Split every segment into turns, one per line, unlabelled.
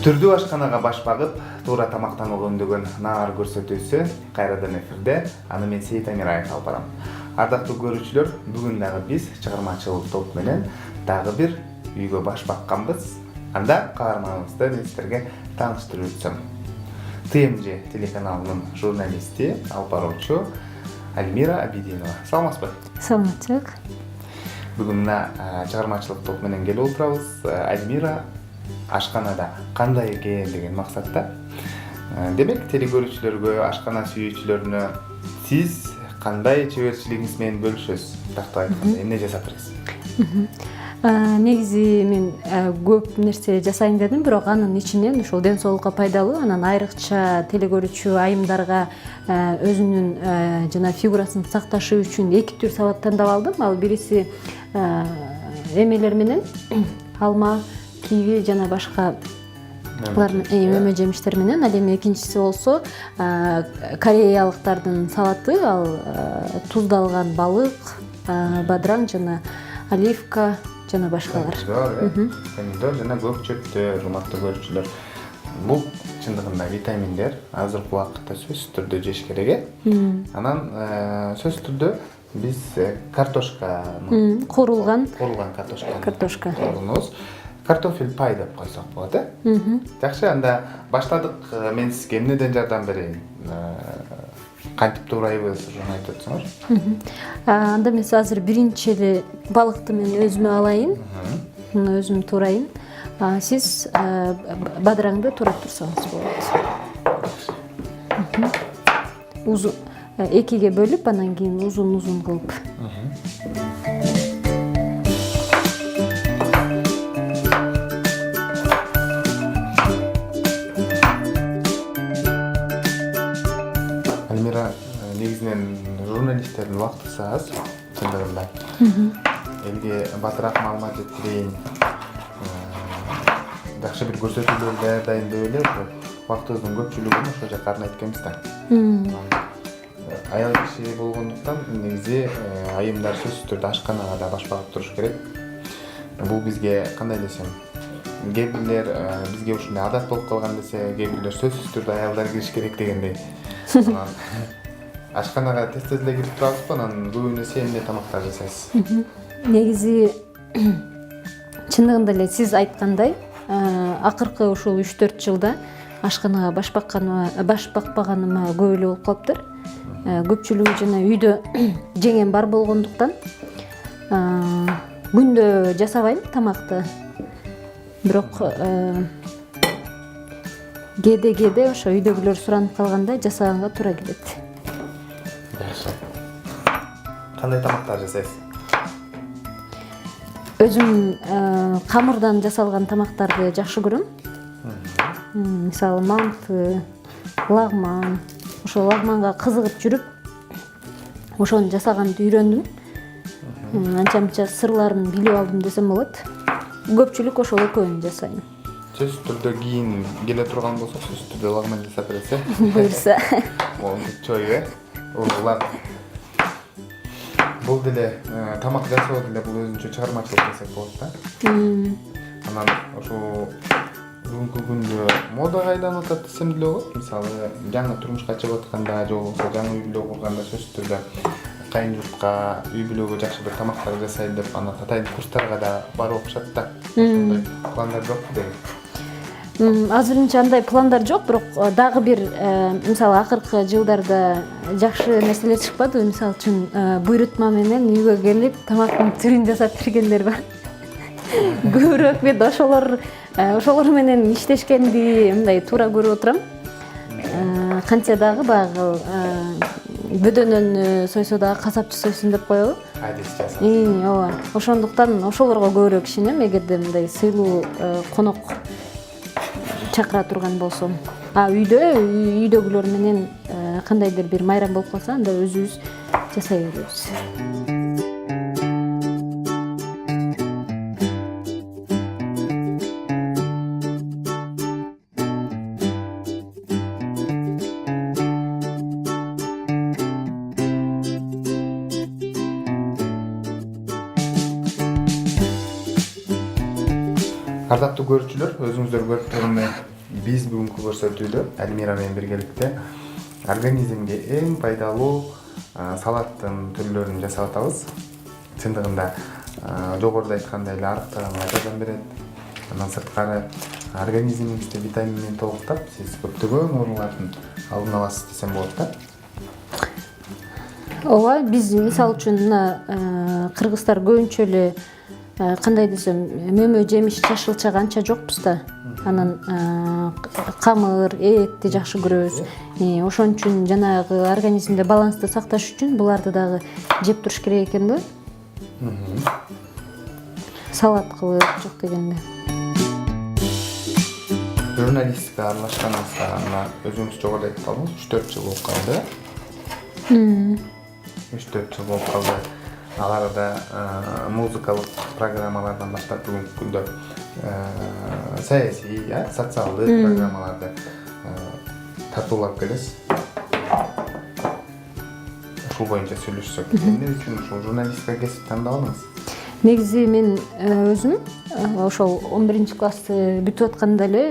Түрдүү ашканага баш багып, туура тамактанууга үндөгөн наар көрсөтүүсү кайрадан эфирде. Аны мен Сейит Амираев алып барам. Ардактуу көрүүчүлөр, бүгүн дагы биз чыгармачылык топ менен дагы бир үйгө баш бакканбыз. Анда каарманыбызды мен сиздерге тааныштырып өтсөм. ТМЖ телеканалынын журналисти, алып баруучу Альмира Абидинова. Саламатсызбы?
Саламатчылык.
Бүгүн чыгармачылык топ менен келип отурабыз. Альмира ашканада кандай экен деген максатта. Демек, телекөрүүчүлөргө, ашкана сүйүүчүлөрүнө сиз кандай чеберчилигиңиз менен бөлүшөсүз? Тактап айтканда, эмне жасап турасыз?
Негизи мен көп нерсе жасайын дедим, бирок анын ичинен ушул ден соолукка пайдалуу, анан айрыкча телекөрүүчү айымдарга өзүнүн жана фигурасын сакташы үчүн эки түр сабат тандап алдым. Ал бириси эмелер менен алма, киви жана башка мөмө жемиштер менен. Ал эми экинчиси болсо кореялыктардын салаты, ал туздалган балык, бадыраң жана оливка жана башкалар.
Помидор жана көк чөптөр, урматтуу көрүүчүлөр. Бул чындыгында витаминдер. Азыркы убакытта сөзсүз түрдө жеш керек. Анан сөзсүз түрдө биз картошка,
куурулган
картошка. Картофель пай деп койсок болот, Жакшы, анда баштадык. Мен сизге эмнеден жардам берейин? Кантип туурайбыз, ошону айтып өтсөңүз.
Анда мен азыр биринчи эле балыкты мен өзүмө алайын. Өзүм туурайын. Сиз бадыраңды туурап турсаңыз болот. Узун экиге бөлүп, анан кийин узун кылып.
Альмира, негизинен журналисттердин убактысы аз, чындыгында. Элге батыраак маалымат жеткирейин, жакшы бир көрсөтүүлөр даярдайын деп эле убактыбыздын көпчүлүгүн ошол жака арнайт экенбиз да. Аял киши болгондуктан негизи айымдар сөзсүз түрдө ашканага да баш багып туруш керек. Бул бизге кандай десем, кээ бирлер бизге ушундай адат болуп калган десе, кээ бирлер сөзсүз түрдө аялдар кириш керек дегендей. Ашканага тез эле кирип турабызбы, анан көбүнө эмне тамактар жасайсыз?
Негизи чындыгында эле сиз айткандай, акыркы ушул 3-4 жылда ашканага баш бакпаганыма көп эле болуп калыптыр. Көпчүлүгү жана үйдө жеңем бар болгондуктан күндө жасабайм тамакты. Бирок кээде ошо үйдөгүлөр суранып калганда жасаганга туура келет.
Жакшы. Кандай тамактар жасайсыз?
Өзүм камырдан жасалган тамактарды жакшы көрөм. Мисалы манты, лагман. Ошол лагманга кызыгып жүрүп, ошону жасаганды үйрөндүм. Анча-мынча сырларын билип алдым десем болот. Көпчүлүк ошол экөөнү жасайм.
Сөзсүз түрдө кийин келе турган болсо, сөзсүз түрдө лагман жасап бересиз.
Буюрса.
Чой, урлап. Бул деле тамак жасоо деле бул өзүнчө чыгармачылык десек болот да. Анан ошо бүгүнкү күндө модага айланып атат десем деле болот. Мисалы, жаңы турмушка чыгып атканда же болбосо жаңы үй бүлө курганда сөзсүз түрдө кайын журтка, үй бүлөгө жакшы бир тамактар жасайын деп, анан атайын курстарга да барып окушат да. Ошондой пландар жокпу деген?
Азырынча андай пландар жок, бирок дагы бир мисалы акыркы жылдарда жакшы нерселер чыкпады. Мисалы үчүн буйрутма менен үйгө келип тамактын түрүн жасап бергендер бар. Көбүрөөк мен ошолор менен иштешкенди мындай туура көрүп отурам. Канча дагы баягы бөдөнөнү сойсо дагы касапчы сойсун деп коебу.
Адис жасап.
Ооба. Ошондуктан ошолорго көбүрөөк ишенем, эгерде мындай сыйлуу конок чакыра турган болсом. Үйдөгүлөр менен кандайдыр бир майрам болуп калса, анда өзүбүз жасай беребиз.
Ардактуу көрүүчүлөр, өзүңүздөр көрүп тургандай биз бүгүнкү көрсөтүүдө Альмира менен биргеликте организмге эң пайдалуу салаттын түрлөрүн жасап атабыз. Чындыгында жогоруда айткандай эле арыктыганга жардам берет. Андан сырткары организмиңизди витамин менен толуктап, сиз көптөгөн оорулардын алдын аласыз десем болот да.
Ооба, биз мисалы үчүн мына кыргыздар көбүнчө эле кандай десем, мөмө жемиш жашылча канча жокпуз да. Анан камыр, этти жакшы көрөбүз. Ошон үчүн жанагы организмде балансты сакташ үчүн буларды дагы жеп туруш керек экен да. Салат кылып жок дегенде.
Журналистикага аралашканыңызга мына өзүңүз жогоруда айтып калдыңыз, 3-4 жыл болуп калды. 3-4 жыл болуп калды. Аларда музыкалык программалардан баштап бүгүнкү күндө саясий, социалдык программаларды тартуулап келесиз. Ушул боюнча сүйлөшсөк, эмне үчүн ушул журналистика кесип тандадыңыз?
Негизи мен өзүм ошол 11-классты бүтүп атканда эле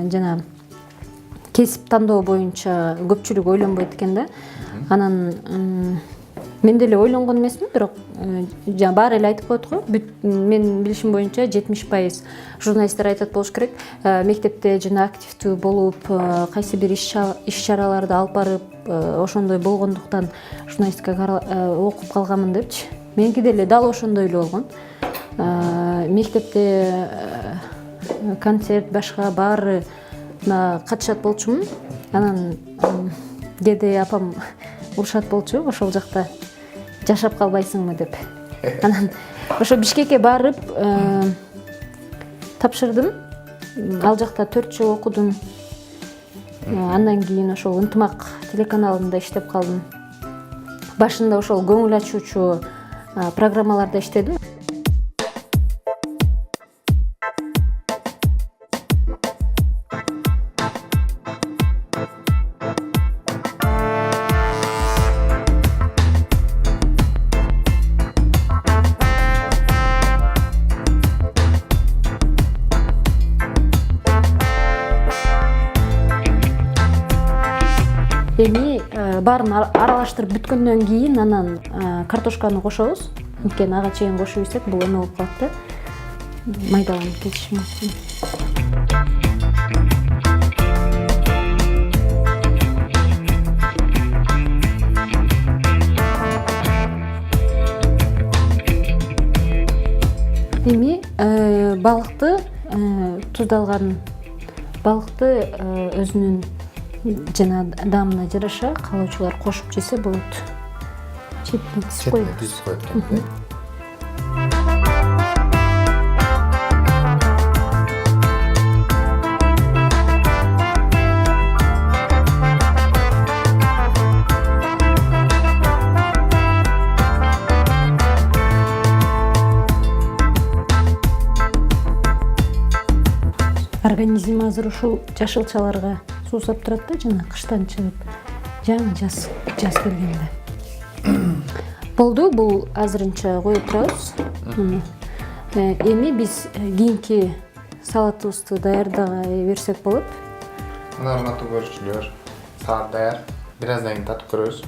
жана кесип тандоо боюнча көпчүлүк ойлонбойт экен да. Анан мен деле ойлонгон эмесмин, бирок жана баары эле айтып коет го. Мен билишим боюнча 70% журналисттер айтат болуш керек. Мектепте жана активдүү болуп, кайсы бир иш-чараларды алып барып, ошондой болгондуктан журналистикага окуп калганмын депчи. Меники деле дал ошондой эле болгон. Мектепте концерт, башка баары катышат болчумун. Анан деде апам урушат болчу, ошол жакта жашап калбайсыңбы деп. Анан ошо Бишкекке барып тапшырдым. Ал жакта 4 жыл окудум. Андан кийин ошол Ынтымак телеканалында иштеп калдым. Башында ошол көңүл ачуучу программаларда иштедим. Эми баарын аралаштырып бүткөндөн кийин анан картошканы кошобуз. Анткени ага чейин кошуп ийсек бул эме болуп калат да. Майдаланып кетиши мүмкүн. Эми балыкты туздалган балыкты өзүнүн жана даамына жараша каалоочулар кошуп жесе болот. Четинтип коебуз. Организм азыр ушул жашылчаларга суусап турат да, жана кыштан чыгып, жаңы жаз келгенде. Болду, бул азырынча коюп турабыз. Эми биз кийинки салатыбызды даярдай берсек болот.
Мына урматтуу көрүүчүлөр, салат даяр. Бир аздан кийин татып көрөбүз.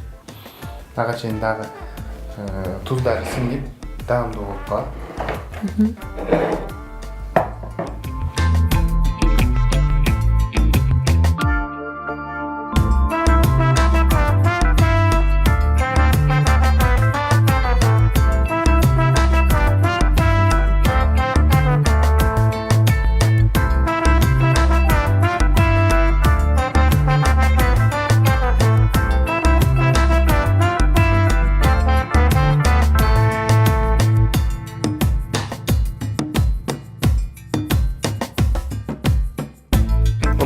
Ага чейин дагы туздары сиңип, даамдуу болуп калат.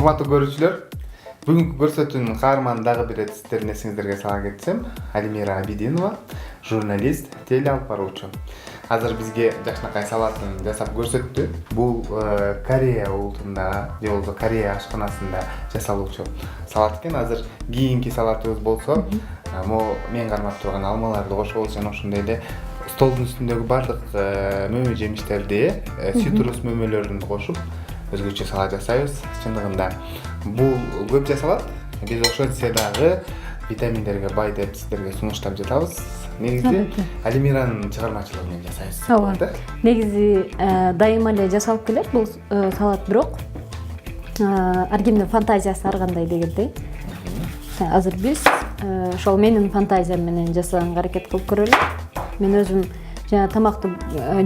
Урматтуу көрүүчүлөр, бүгүнкү көрсөтүүнүн каарманы дагы бир сиздердин эсиңиздерге сала кетсем, Альмира Абидинова, журналист, теле алып баруучу. Азыр бизге жакшынакай салатын жасап көрсөттү. Бул Корея улутунда, же болбосо Корея ашканасында жасалуучу салат экен. Азыр кийинки салатыбыз болсо, могу мен кармап турган алмаларды кошобуз жана ошондой эле столдун үстүндөгү бардык мөмө жемиштерди, цитрус мөмөлөрүн кошуп өзгөчө салат жасайбыз. Чындыгында бул көп жасалат. Биз ошол дагы витаминдерге бай деп сиздерге сунуштап жатабыз. Негизи Алимиранын чыгармачылыгы менен жасайбыз.
Ооба. Негизи дайыма эле жасалып келет бул салат, бирок ар кимдин фантазиясы ар кандай дегендей. Азыр биз ошол менин фантазиям менен жасаганга аракет кылып көрөлү. Мен өзүм жана тамакты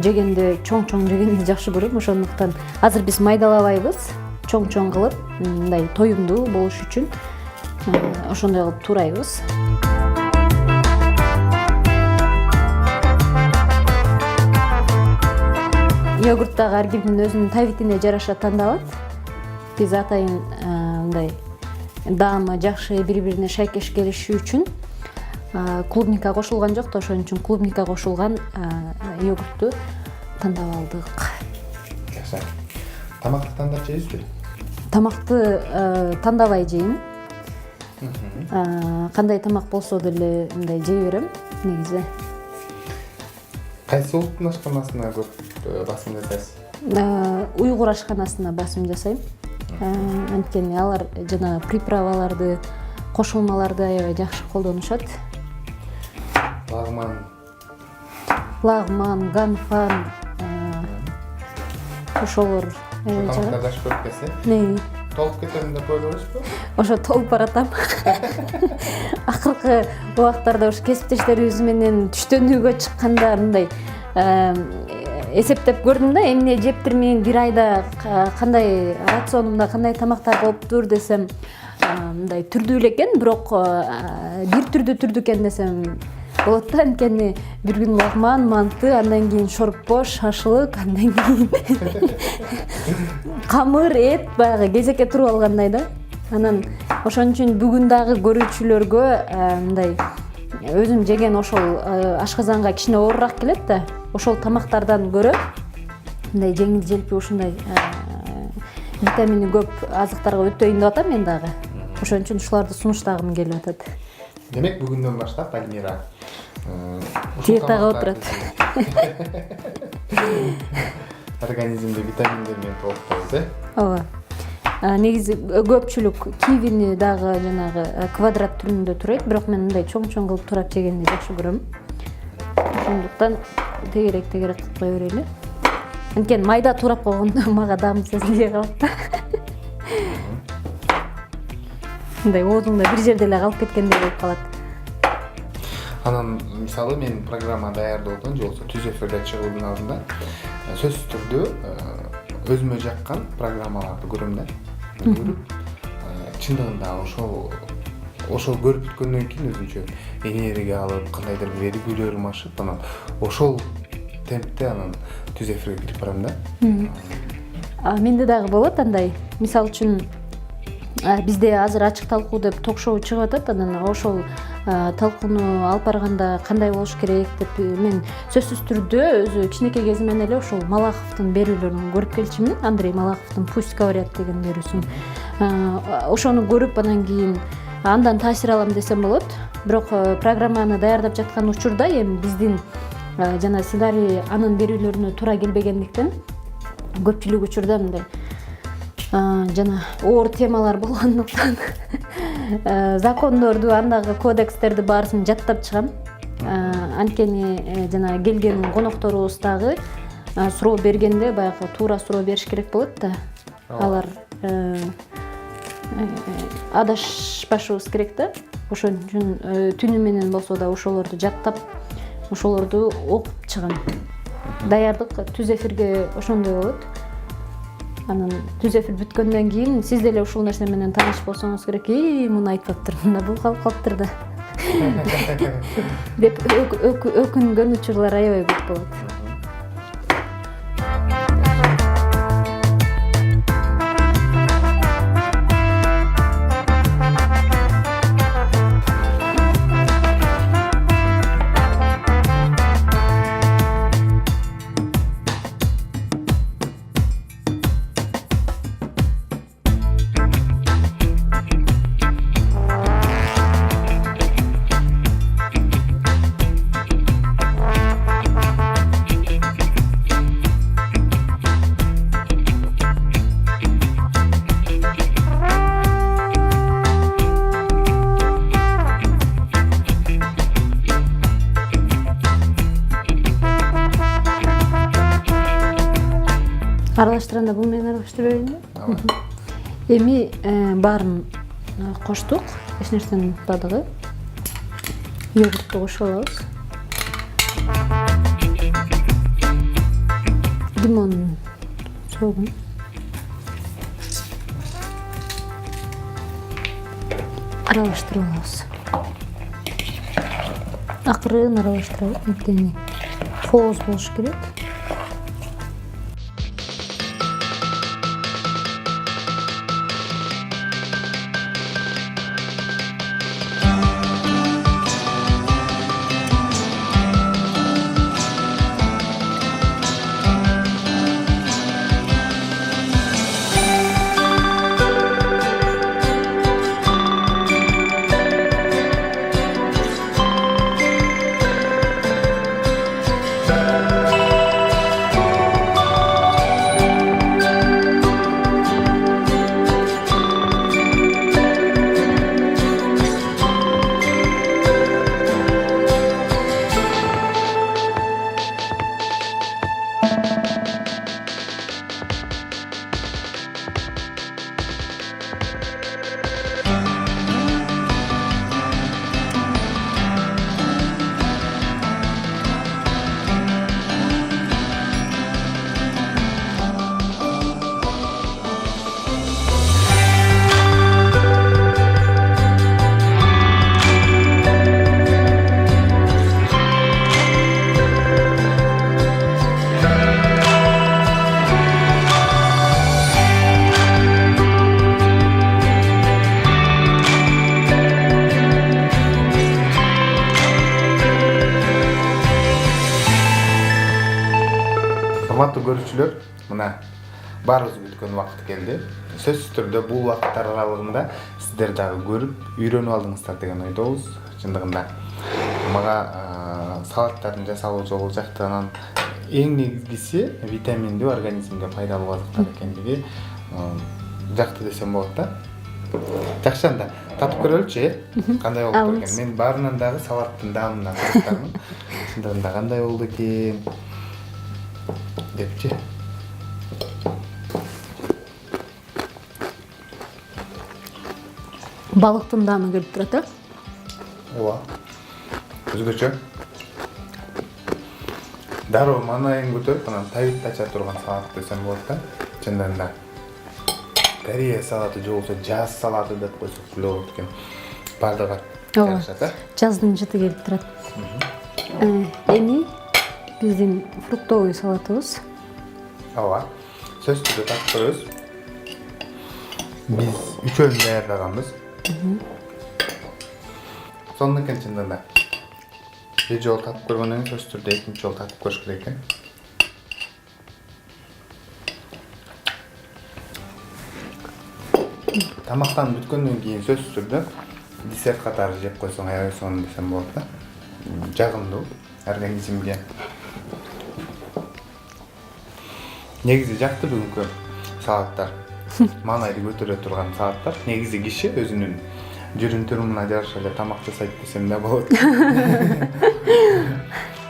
жегенде чоң-чоң жегенди жакшы көрөм. Ошондуктан азыр биз майдалабайбыз. Чоң-чоң кылып, мындай тоюмдуу болуш үчүн ошондой кылып туурайбыз. Йогурт дагы ар кимдин өзүнүн табитине жараша тандалат. Биз атайын мындай даамы жакшы, бири-бирине шайкеш келиши үчүн клубника кошулган жок да, ошон үчүн клубника кошулган йогуртту тандап алдык.
Жакшы. Тамакты тандап жейсизби?
Тамакты тандабай жейм. Кандай тамак болсо деле мындай жей берем негизи.
Кайсы улуттун ашканасына көп басым жасайсыз?
Уйгур ашканасына басым жасайм. Анткени алар жана приправаларды, кошулмаларды аябай жакшы колдонушат. Лагман, ганфан, ошолор
тамактарды ашып көрүп келсе?
Не?
Толуп кетем деп ойлойсузбу?
Ошо толуп баратам. Акыркы убактарда ушу кесиптештерибиз менен түштөнүүгө чыкканда мындай эсептеп көрдүм да, эмне жептирмейин, бир айда кандай рационумда кандай тамактар болуптур десем, мындай түрдүү эле экен, бирок бир түрдүү экен десем болот да. Анткени бир күн лагман, манты, андан кийин шорпо, шашлык, андан кийин камыр, эт, баягы кезекке туруп алгандай да. Анан ошон үчүн бүгүн дагы көрүүчүлөргө мындай өзүм жеген ошол ашказанга кичине оорураак келет да. Ошол тамактардан көрө мындай жеңил-желпи ушундай витамини көп азыктарга өтөйүн деп атам мен дагы. Ошон үчүн ушуларды сунуштагым келип атат.
Демек бүгүндөн баштап Альмира
диетага отурат.
Организмди витаминдер менен толуктойбуз,
Ооба. Негизи көпчүлүк кивини дагы жанагы квадрат түрүндө турат, бирок мен мындай чоң-чоң кылып турап жегенди жакшы көрөм. Ошондуктан тегерек кылып кое берели. Анткени майда турап койгондо мага даамсыз эле калат да. Мындай оозуңда бир жерде эле калып кеткендей болуп калат.
Анан мисалы мен программа даярдоодон же болбосо түз эфирде чыгуунун алдында сөзсүз түрдө өзүмө жаккан программаларды көрөм да. Көрүп, чындыгында ошол көрүп бүткөндөн кийин өзүнчө энергия алып, кандайдыр бир эргүүлөрүм ашып, анан ошол темпте анан түз эфирге кирип барам да.
Менде дагы болот андай. Мисалы үчүн бизде азыр ачык талкуу деп ток-шоу чыгып атат. Анан ошол талкууну алып барганда кандай болуш керек деп мен сөзсүз түрдө өзү кичинекей кезимден эле ошол Малаховдун берүүлөрүн көрүп келчимин. Андрей Малаховдун «Пусть говорят» деген берүүсүн. Ошону көрүп анан кийин андан таасир алам десем болот. Бирок программаны даярдап жаткан учурда эми биздин жана сценарий анын берүүлөрүнө туура келбегендиктен көпчүлүк учурда мындай жана оор темалар болгондуктан закондорду, андагы кодекстерди баарысын жаттап чыгам. Анткени жана келген конокторубуз дагы суроо бергенде баягы туура суроо бериш керек болот да. Алар адашпашыбыз керек да. Ошон үчүн түнү менен болсо да ошолорду жаттап, ошолорду окуп чыгам. Даярдык түз эфирге ошондой болот. Анан түз эфир бүткөндөн кийин сиз деле ушул нерсе менен тааныш болсоңуз керек. Муну айтпаптыр, мында бул калып калыптыр да. деп өкүнгөн учурлар аябай көп болот. аралаштырганда бул менен аралаштырып берейинби? Эми баарын коштук. Эч нерсени унутпадык. Йогуртты кошуп алабыз. Лимон согун. Аралаштырып алабыз. Акырын аралаштырабыз. Анткени кооз болуш керек.
Урматтуу көрүүчүлөр, мына баарыбыз күткөн убакыт келди. Сөзсүз түрдө бул убакыттар аралыгында сиздер дагы көрүп, үйрөнүп алдыңыздар деген ойдобуз. Чындыгында мага салаттардын жасалуу жолу жактан эң негизгиси витаминдүү, организмге пайдалуу азыктар экендиги жакты десем болот да. Жакшы, анда татып көрөлүчү, кандай болуп экен. Мен баарынан дагы салаттын даамына кызыктармын. Чындыгында кандай болду экен депчи.
Балыктын даамы келип турат, э?
Ооба. Өзгөчө. Дароо манайын көтөрүп, анан табит ача турган салат десем болот да. Чындыгында Корея салаты же болбосо жаз салаты деп койсок деле болот экен. Бардыгы жарашат, э?
Жаздын жыты келип турат. Эми биздин фруктовый салатыбыз.
Ооба. Сөзсүз түрдө татып көрөбүз. Биз үчөөнү даярдаганбыз. Сонун экен чындыгында. Бир жолу татып көргөндөн кийин сөзсүз түрдө экинчи жолу татып көрүш керек экен. Тамактан бүткөндөн кийин сөзсүз түрдө десерт катары жеп койсоң аябай сонун десем болот да. Жагымдуу организмге. Негизи жакты бүгүнкү салаттар. Манайды көтөрө турган салаттар. Негизи киши өзүнүн жүрүм-турумуна жараша эле тамак жасайт десем да болот.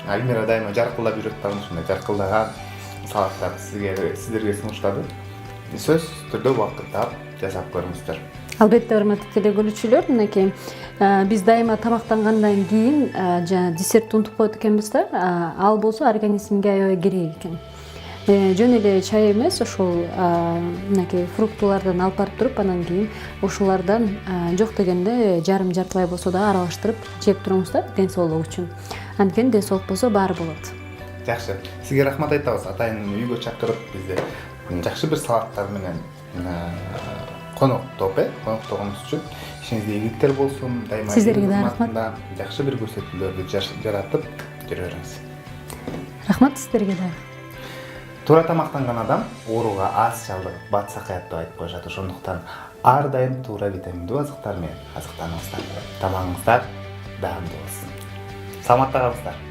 Альмира дайыма жаркылдап үйрөтүп турган ушундай жаркылдаган салаттарды сиздерге сунуштады. Сөзсүз түрдө убакыт таап жасап көрүңүздөр.
Албетте, урматтуу телекөрүүчүлөр, мынакей биз дайыма тамактангандан кийин жана десерт унутуп коет экенбиз да. Ал болсо организмге аябай керек экен. Жөн эле чай эмес, ошол мынакей фруктулардан алып барып туруп, анан кийин ушулардан жок дегенде жарым жартылай болсо да аралаштырып жеп туруңуз да, ден соолук үчүн. Анткени ден соолук болсо баары болот.
Жакшы. Сизге рахмат айтабыз. Атайын үйгө чакырып бизди жакшы бир салаттар менен коноктогонубуз үчүн ишиңизде ийгиликтер болсун. Дайыма
сиздерге да рахмат.
Жакшы бир көрсөтүүлөрдү жаратып жүрө бериңиз.
Рахмат сиздерге да.
Туура тамактанган адам ооруга аз чалдыгып, бат сакаят деп айтып коюшат. Ошондуктан ар дайым туура витаминдүү азыктар менен азыктаныңыздар. Тамагыңыздар даамдуу болсун. Саламатта калыңыздар.